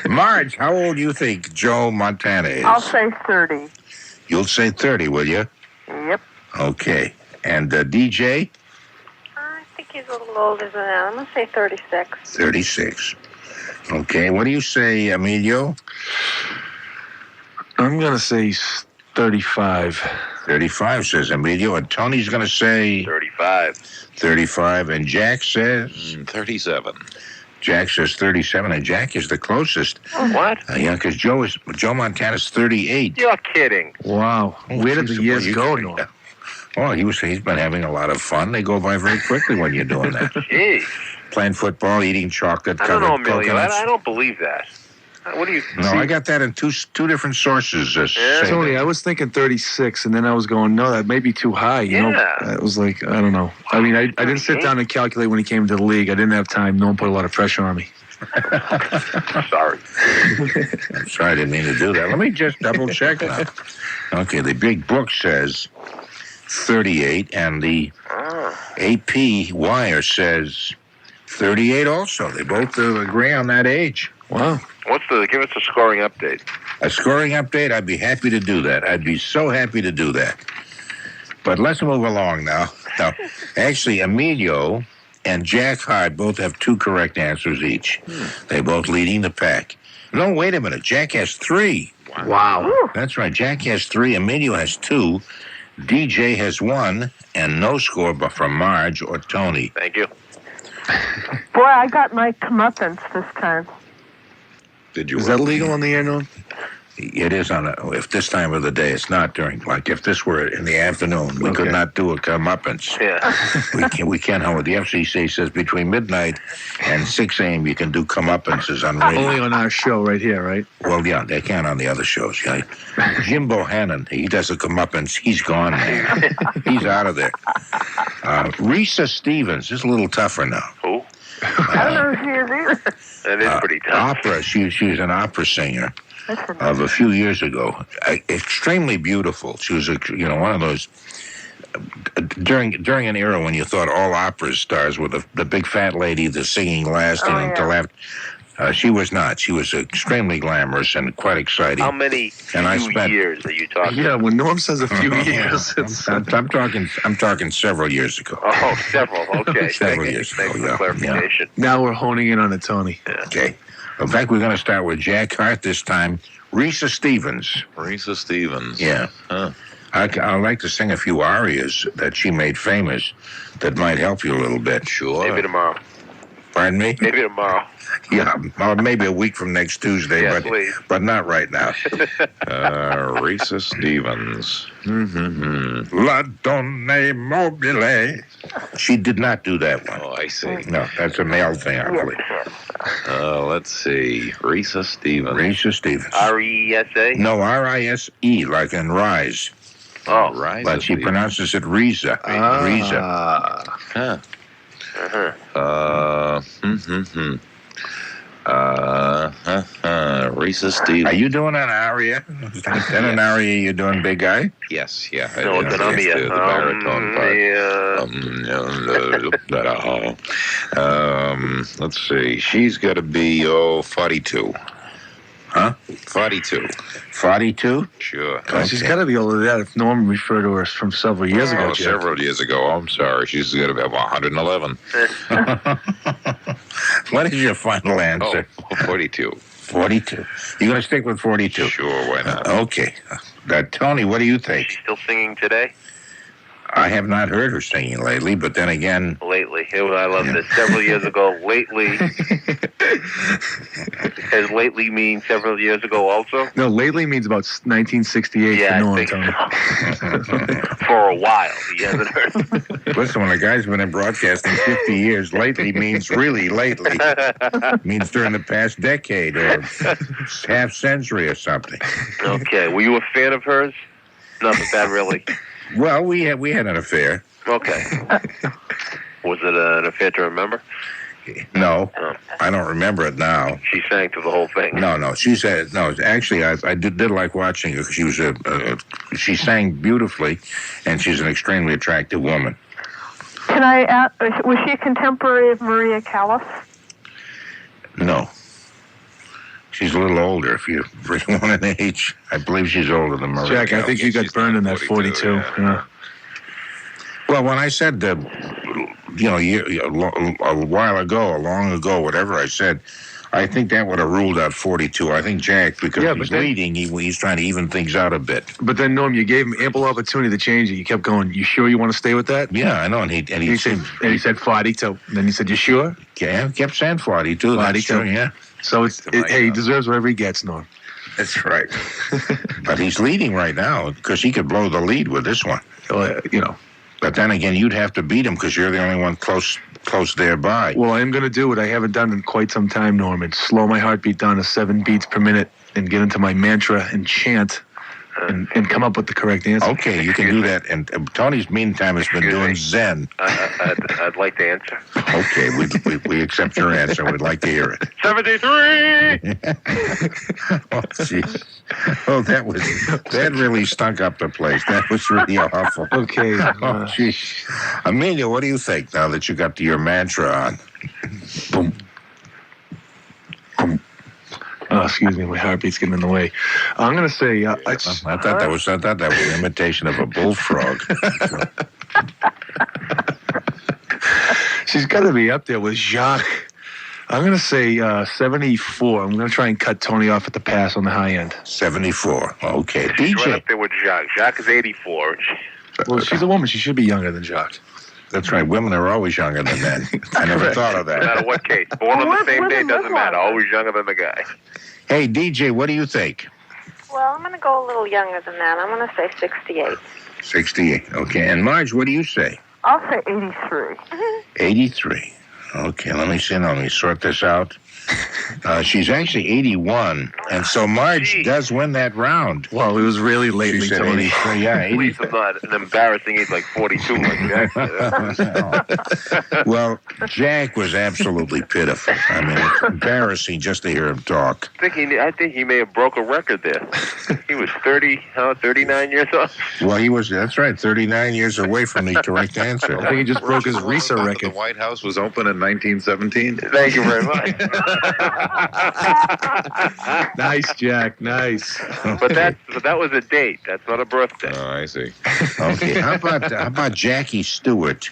Marge, how old do you think Joe Montana is? I'll say 30. You'll say 30, will you? Yep. Okay. And DJ? I think he's a little older than that. I'm going to say 36. 36. Okay. What do you say, Emilio? I'm gonna say 35. 35, says Emilio. And Tony's going to say 35. 35. And Jack says? 37. Jack says 37. And Jack is the closest. What? Yeah, because Joe Montana's 38. You're kidding. Wow. Where did the years go, Norm? Oh, he's been having a lot of fun. They go by very quickly when you're doing that. Jeez. Playing football, eating chocolate. I don't know, covered Emilio. coconuts. I don't believe that. What do you... No, I got that in two different sources. Yeah. Tony, I was thinking 36, and then I was going, no, that may be too high. You know, it was like, I don't know. I mean, I didn't sit down and calculate when he came to the league. I didn't have time. No one put a lot of pressure on me. Sorry. I'm sorry, I didn't mean to do that. Let me just double check now. Okay, the big book says 38, and the AP wire says 38 also. They both agree on that age. Wow. Give us a scoring update. A scoring update? I'd be happy to do that. I'd be so happy to do that. But let's move along now. Now, actually, Emilio and Jack Harte both have 2 correct answers each. They're both leading the pack. No, wait a minute. Jack has 3. Wow. That's right. Jack has 3. Emilio has 2. DJ has 1. And no score but from Marge or Tony. Thank you. Boy, I got my comeuppance this time. Did you? Is that legal on the air, Norm? It is if this time of the day. It's not during, like if this were in the afternoon, we could not do a comeuppance. Yeah. We can't. The FCC says between midnight and 6 a.m. you can do comeuppances on radio. Only on our show right here, right? Well, yeah, they can on the other shows. Yeah. Jim Bohannon, he does a comeuppance. He's gone, man. He's out of there. Risa Stevens is a little tougher now. Who? I don't know who she is either. That is pretty tough. Opera. She's an opera singer of a few years ago. Extremely beautiful. She was one of those during an era when you thought all opera stars were the big fat lady, the singing last and to left. She was not. She was extremely glamorous and quite exciting. How many years are you talking? Yeah, when Norm says a few years, it's... I'm talking several years ago. Oh, several. Okay. Several years ago. Thanks for the clarification. Now we're honing in on it, Tony. Yeah. Okay. In fact, we're going to start with Jack Harte this time. Risa Stevens. Risa Stevens. Yeah. Huh. I'd like to sing a few arias that she made famous that might help you a little bit. Sure. Maybe tomorrow. Pardon me? Maybe tomorrow. Yeah, or maybe a week from next Tuesday, Yeah, please. but not right now. Risa Stevens. La Donne Mobile. She did not do that one. Oh, I see. No, that's a male thing, I believe. Let's see. Risa Stevens. Risa Stevens. R-E-S-A? No, R-I-S-E, like in rise. Oh, Risa But she Stevens. pronounces it Risa. Risa. Huh. Risa Stevens. Are you doing an aria? Is that an aria you're doing, big guy? Yes, yeah. No, I it's did. an umia. The baritone part. Let's see. She's got to be 42. Huh? 42. 42? Sure. She's got to be older than that if Norm referred to her from several years ago. Oh, Jack. several years ago. I'm sorry. She's got to be 111. What is your final answer? 42. 42. You're going to stick with 42? Sure, why not? Okay. Tony, what do you think? Still singing today? I have not heard her singing lately, but then again... Lately. I love this. Several years ago, lately. Does lately mean several years ago also? No, lately means about 1968 Yeah, for Norm, I Tony. think for a while, he hasn't heard. Listen, when a guy's been in broadcasting 50 years, lately means really lately. Means during the past decade or half century or something. Okay. Were you a fan of hers? Not that really. Well, we had an affair. Okay. Was it an affair to remember? No, I don't remember it now. She sang through the whole thing. No. She said no. Actually, I did like watching her. She was she sang beautifully, and she's an extremely attractive woman. Can I ask, was she a contemporary of Maria Callas? No. She's a little older. If you want an age, I believe she's older than Maria. Jack, I think you got burned in that 42. Yeah. Well, when I said, a while ago, long ago, whatever I said, I think that would have ruled out 42. I think Jack, because he's leading, he's trying to even things out a bit. But then, Norm, you gave him ample opportunity to change it. You kept going, you sure you want to stay with that? Yeah, I know. And he said 42. Then he said, you sure? Yeah, he kept saying 42. 42. True, yeah. So hey, he deserves whatever he gets, Norm. That's right. But he's leading right now because he could blow the lead with this one. But then again, you'd have to beat him because you're the only one close thereby. Well, I am going to do what I haven't done in quite some time, Norm, and slow my heartbeat down to 7 beats per minute and get into my mantra and chant and come up with the correct answer. Okay, you can do that. And Tony's meantime has been doing Zen. I'd like to answer. Okay, we accept your answer. We'd like to hear it. 73! Oh, jeez. Oh, that really stunk up the place. That was really awful. Okay. Oh, jeez. Emilio, what do you think now that you got your mantra on? Boom. Boom. Oh, excuse me, my heartbeat's getting in the way. I'm going to say... I thought that was an imitation of a bullfrog. She's got to be up there with Jacques. I'm going to say 74. I'm going to try and cut Tony off at the pass on the high end. 74. Okay. She's DJ. right up there with Jacques. Jacques is 84. Well, she's a woman. She should be younger than Jacques. That's right. Women are always younger than men. I never thought of that. No matter what case. Born on the same day doesn't matter. Always younger than the guy. Hey, DJ, what do you think? Well, I'm going to go a little younger than that. I'm going to say 68. 68. Okay. And Marge, what do you say? I'll say 83. 83. Okay, let me see. Let me sort this out. She's actually 81, and so Marge does win that round. Well, it was really lately, Tony. Yeah, 80. Please, I'm not an embarrassing age like 42 like Jack. Well, Jack was absolutely pitiful. I mean, it's embarrassing just to hear him talk. I think he may have broke a record there. He was 39 years old. Well, he was, that's right, 39 years away from the correct answer. I think he just broke his Risa record. The White House was open in 1917. Thank you very much. Nice, Jack. Nice. But that was a date. That's not a birthday. Oh, I see. Okay, how about Jackie Stewart?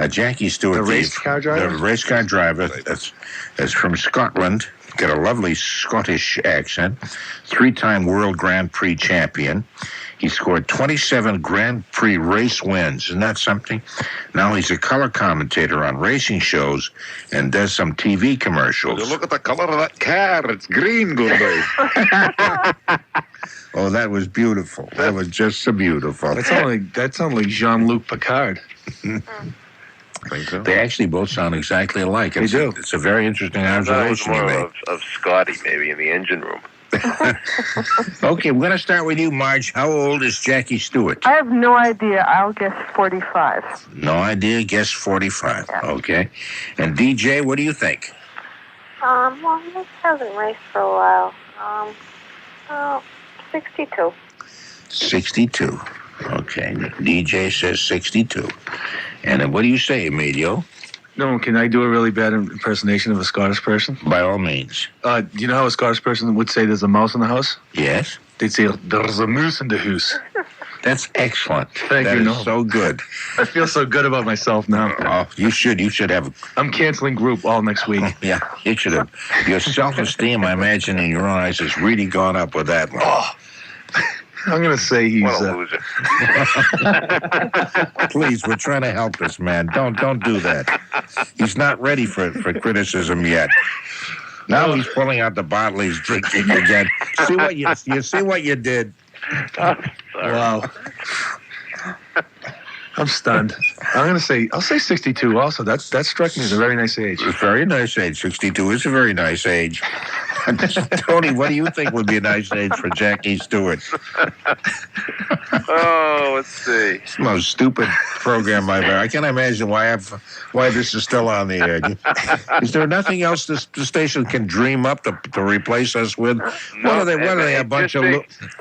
Jackie Stewart, the race car driver. The race car driver. That's from Scotland. Got a lovely Scottish accent. 3-time World Grand Prix champion. He scored 27 Grand Prix race wins. Isn't that something? Now he's a color commentator on racing shows and does some TV commercials. Look at the color of that car. It's green, good boy. Oh, that was beautiful. That was just so beautiful. That sounded like Jean-Luc Picard. I think so. They actually both sound exactly alike. They do. It's a very interesting observation you made. Of Scotty, maybe, in the engine room. Okay, we're going to start with you, Marge. How old is Jackie Stewart? I have no idea. I'll guess 45. No idea. Guess 45. Yeah. Okay. And DJ, what do you think? Well, this hasn't raced for a while. 62. 62. Okay. DJ says 62. And what do you say, Emilio? No, can I do a really bad impersonation of a Scottish person? By all means. Do you know how a Scottish person would say there's a mouse in the house? Yes. They'd say, there's a moose in the hoose. That's excellent. Thank you, That no. is so good. I feel so good about myself now. Oh, you should have. I'm canceling group all next week. Yeah, you should have. Your self-esteem, I imagine, in your own eyes has really gone up with that one. Oh. I'm going to say he's... What a loser. Please, we're trying to help this man. Don't do that. He's not ready for criticism yet. Now he's pulling out the bottle. He's drinking again. You see what you did? Wow. I'm stunned. I'll say 62 also. That struck me as a very nice age. It's a very nice age. 62 is a very nice age. Tony, what do you think would be a nice age for Jackie Stewart? Oh, let's see. It's the most stupid program I've ever. I can't imagine why this is still on the air. Is there nothing else the station can dream up to replace us with? No, What are they? A bunch of...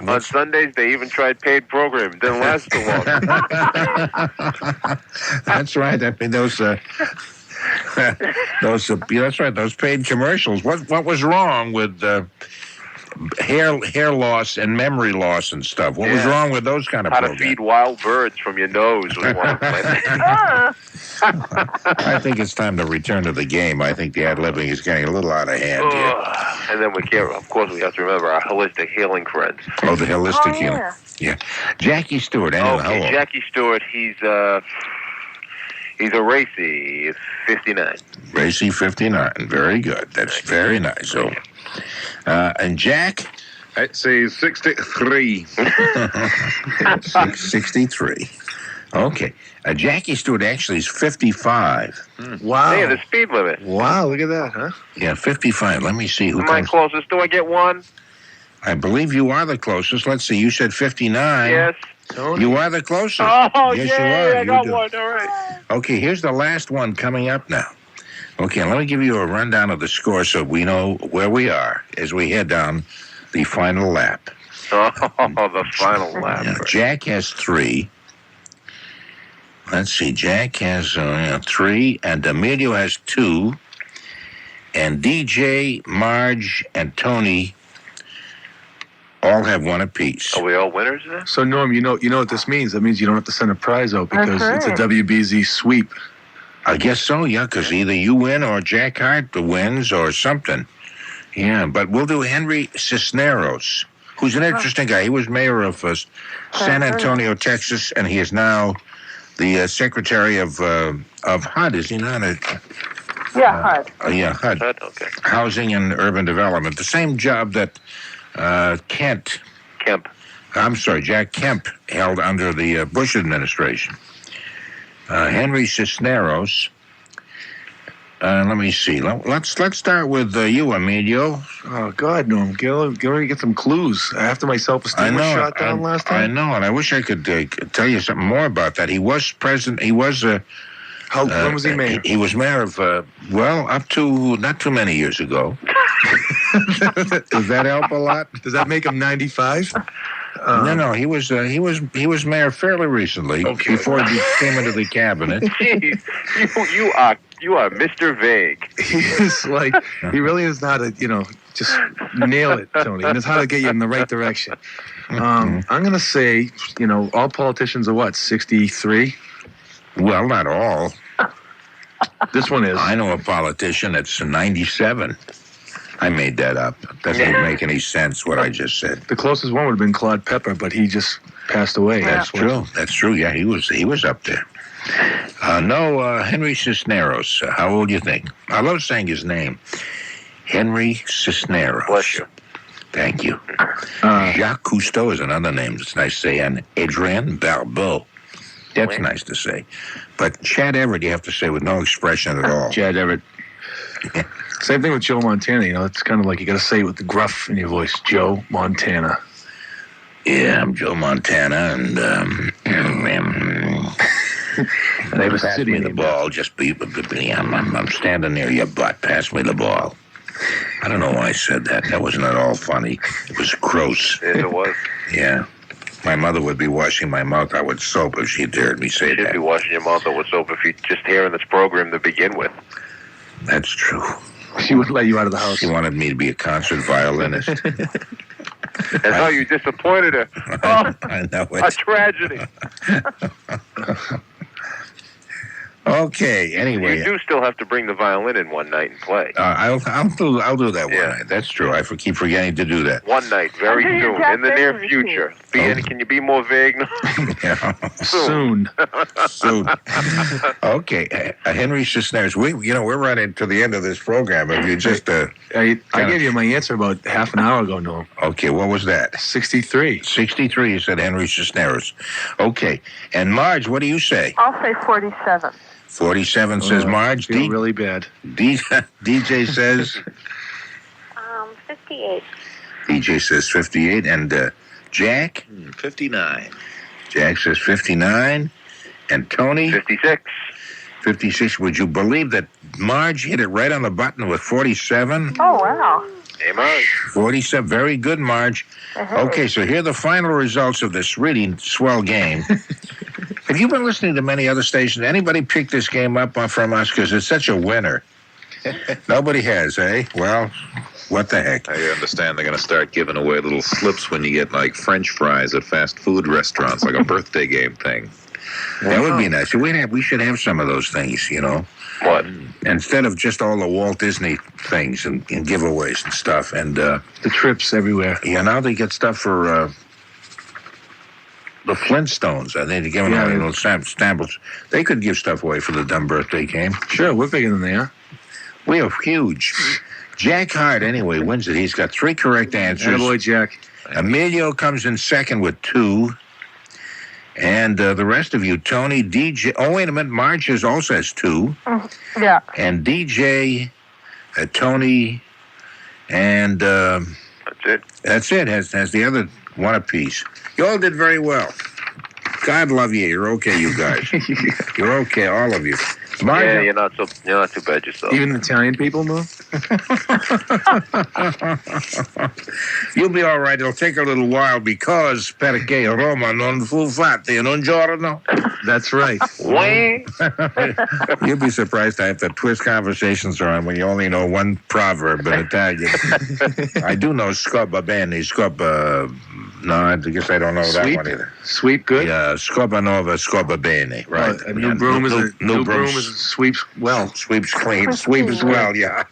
On Sundays, they even tried paid program. Didn't last too long. That's right. I mean, those that's right. Those paid commercials. What was wrong with hair loss and memory loss and stuff? What was wrong with those kind of How programs? to feed wild birds from your nose was one of them. I think it's time to return to the game. I think the ad-libbing is getting a little out of hand here. And then we can't. Of course, we have to remember our holistic healing friends. Oh, the holistic healing. Yeah. Jackie Stewart. Anyway, how old? Jackie Stewart. He's a racy. He's 59. Racy 59. Very good. That's very nice. So, and Jack? I'd say 63. 63. Okay. Jackie Stewart actually is 55. Wow. Hey, the speed limit. Wow, look at that, huh? Yeah, 55. Let me see who Am I closest? Do I get one? I believe you are the closest. Let's see. You said 59. Yes. You are the closest. Oh, yes, yeah, you are. I got one. All right. Okay, here's the last one coming up now. Okay, let me give you a rundown of the score so we know where we are as we head down the final lap. Oh, the final lap. Yeah, Jack has 3. Let's see. Jack has 3, and Emilio has 2, and DJ, Marge, and Tony all have 1 apiece. Are we all winners then? So, Norm, you know what this means. That means you don't have to send a prize out because it's a WBZ sweep. I guess so, yeah, because either you win or Jack Harte wins or something. Yeah, but we'll do Henry Cisneros, who's an interesting guy. He was mayor of San Antonio, Texas, and he is now the secretary of HUD, is he not? Yeah, HUD. Yeah, HUD. Okay. Housing and Urban Development. The same job that Kemp. Jack Kemp held under the Bush administration. Henry Cisneros. Let me see. Let's start with you, Emilio. Oh, God, Norm. Get some clues. After my self-esteem was shot down last time? I know, and I wish I could tell you something more about that. He was president. He was... when was he mayor? He was mayor of, up to not too many years ago. Does that help a lot? Does that make him 95? No, he was mayor fairly recently, before he came into the cabinet. Jeez, you are Mr. Vague. He really is not just nail it, Tony. And it's how to get you in the right direction. I'm going to say, all politicians are what, 63? Well, not all. This one is. I know a politician that's 97. I made that up. Doesn't make any sense what I just said. The closest one would have been Claude Pepper, but he just passed away. That's true. That's true. Yeah, he was up there. Henry Cisneros. How old do you think? I love saying his name. Henry Cisneros. Bless you. Thank you. Jacques Cousteau is another name that's nice to say, and Adrienne Barbeau. That's nice to say. But Chad Everett, you have to say with no expression at all. Chad Everett. Yeah. Same thing with Joe Montana. It's kind of like you got to say it with the gruff in your voice. Joe Montana. Yeah, I'm Joe Montana, and they have a city in the ball. Just I'm standing near your butt. Pass me the ball. I don't know why I said that. That wasn't at all funny. It was gross. Yes, it was. Yeah. My mother would be washing my mouth out with soap if she dared me say that. She'd be washing your mouth out with soap if you just hearing this program to begin with. That's true. She wouldn't let you out of the house. She wanted me to be a concert violinist. And how you disappointed her. Oh, I know it. A tragedy. Okay. You Anyway, do still have to bring the violin in one night and play. I'll do that one Yeah. night. That's true. I keep forgetting to do that. One night, very I'll do your soon, Jack in the near Benson future. Can you be more vague? Yeah. Soon. Soon. Okay, Henry Cisneros. We're running to the end of this program. If you just I gave you my answer about half an hour ago, Norm. okay, what was that? 63. 63. You said Henry Cisneros. Okay, and Marge, what do you say? I'll say 47. 47 says Marge. I feel really bad. DJ says 58. DJ says 58, and Jack 59. Jack says 59, and Tony 56. 56. Would you believe that Marge hit it right on the button with 47? Oh, wow. Hey, Marge. 47. Very good, Marge. Okay, so here are the final results of this really swell game. Have you been listening to many other stations? Anybody pick this game up from us? Because it's such a winner. Nobody has, eh? Well, what the heck? I understand they're going to start giving away little slips when you get like French fries at fast food restaurants, like a birthday game thing. That would be nice. We should have some of those things, you know. What? Instead of just all the Walt Disney things and giveaways and stuff. And The trips everywhere. yeah, now they get stuff for the Flintstones. I think they're giving out little samples. They could give stuff away for the dumb birthday game. Sure, we're bigger than they are. We are huge. Jack Harte, anyway, wins it. He's got 3 correct answers. Boy, Jack. Emilio comes in second with 2. And the rest of you, Tony, DJ. Oh, wait a minute. Marge also has 2. Yeah. And DJ, Tony, and That's it. that's it. Has the other one apiece. You all did very well. God love you. You're okay, you guys. You're okay, all of you. Marge, Yeah, you're not too bad yourself. Even Italian people, Mo? you'll be all right. It'll take a little while because perché Roma non fu fatta in un giorno. That's right. You'll be surprised I have to twist conversations around when you only know one proverb in Italian. I do know scopa bene, scopa. No, I guess I don't know that one either. Sweep good? Yeah, scopa nova, scopa bene. Right. A new broom is sweeps well. Sweeps clean. Sweep as well, yeah.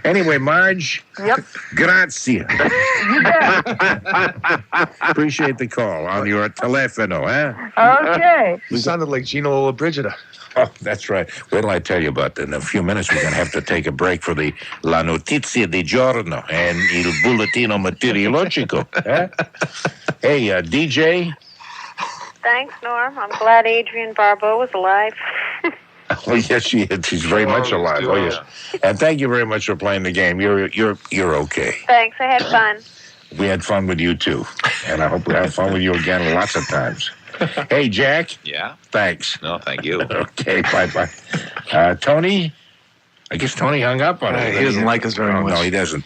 Anyway, Marge. Yep. Grazie. You bet. Appreciate the call on your telefono, huh? Okay. You sounded like Gino Lollobrigida. Oh, that's right. Wait till I tell you about that. In a few minutes, we're going to have to take a break for the La Notizia di Giorno and Il Bullettino Meteorologico. Eh? Hey, DJ. Thanks, Norm. I'm glad Adrienne Barbeau was alive. Oh, yes, she is. She's very much alive. Oh, yes. And thank you very much for playing the game. You're okay. Thanks. I had fun. We had fun with you, too. And I hope we have fun with you again lots of times. Hey, Jack. Yeah? Thanks. No, thank you. Okay, bye-bye. Tony? I guess Tony hung up on it. He doesn't like us very much. No, he doesn't.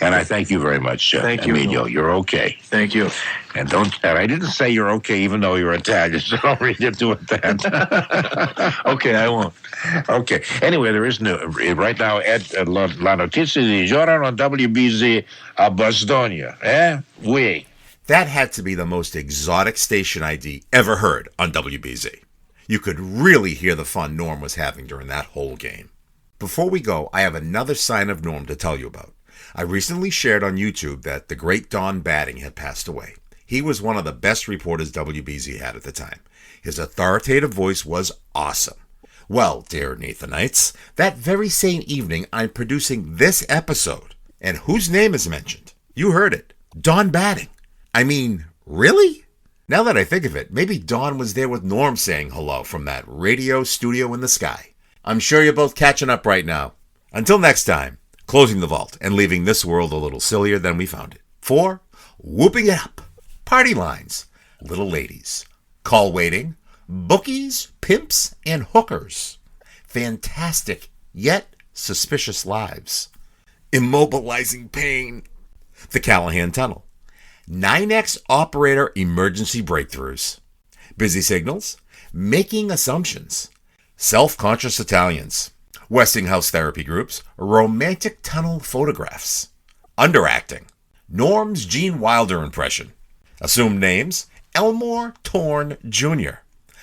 And I thank you very much, Thank you, Emilio. Lou. You're okay. Thank you. And I didn't say you're okay even though you're Italian, so don't read into it that. Okay, I won't. Okay. Anyway, there is new right now at La Notizia di Giorno on WBZ Bastonia. Oui. That had to be the most exotic station ID ever heard on WBZ. You could really hear the fun Norm was having during that whole game. Before we go, I have another sign of Norm to tell you about. I recently shared on YouTube that the great Don Batting had passed away. He was one of the best reporters WBZ had at the time. His authoritative voice was awesome. Well, dear Nathanites, that very same evening I'm producing this episode. And whose name is mentioned? You heard it. Don Batting. I mean, really? Now that I think of it, maybe Don was there with Norm saying hello from that radio studio in the sky. I'm sure you're both catching up right now. Until next time, closing the vault and leaving this world a little sillier than we found it. For whooping it up, party lines, little ladies, call waiting, bookies, pimps, and hookers, fantastic yet suspicious lives, immobilizing pain, the Callahan Tunnel, 9X operator emergency breakthroughs, busy signals, making assumptions, self-conscious Italians, Westinghouse therapy groups, romantic tunnel photographs, underacting, Norm's Gene Wilder impression, assumed names, Elmore Torn Jr.,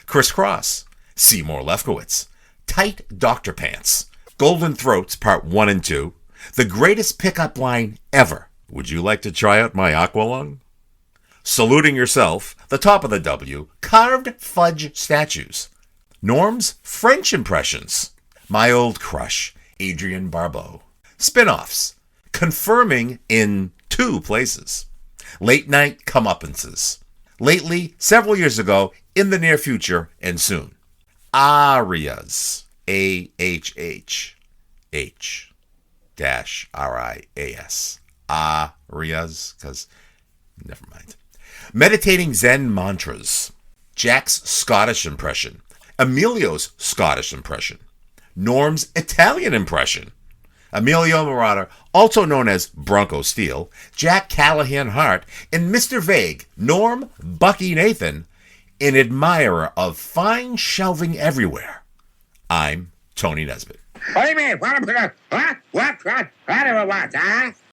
Criss Cross, Seymour Lefkowitz, Tight Doctor Pants, Golden Throats Part 1 and 2, The Greatest Pickup Line Ever. Would you like to try out my aqualung? Saluting Yourself, The Top of the W, Carved Fudge Statues, Norm's French Impressions, My Old Crush, Adrienne Barbeau, Spin-offs, Confirming in 2 places, Late Night Comeuppances, Lately, Several Years Ago, In the Near Future, and Soon. Arias, A-H-H-H-R-I-A-S. Arias, because, never mind. Meditating Zen Mantras, Jack's Scottish impression, Emilio's Scottish impression, Norm's Italian impression, Emilio Marotta, also known as Bronco Steel, Jack Callahan Harte, and Mr. Vague, Norm Bucky Nathan, an admirer of fine shelving everywhere. I'm Tony Nesbitt. What do you mean? What?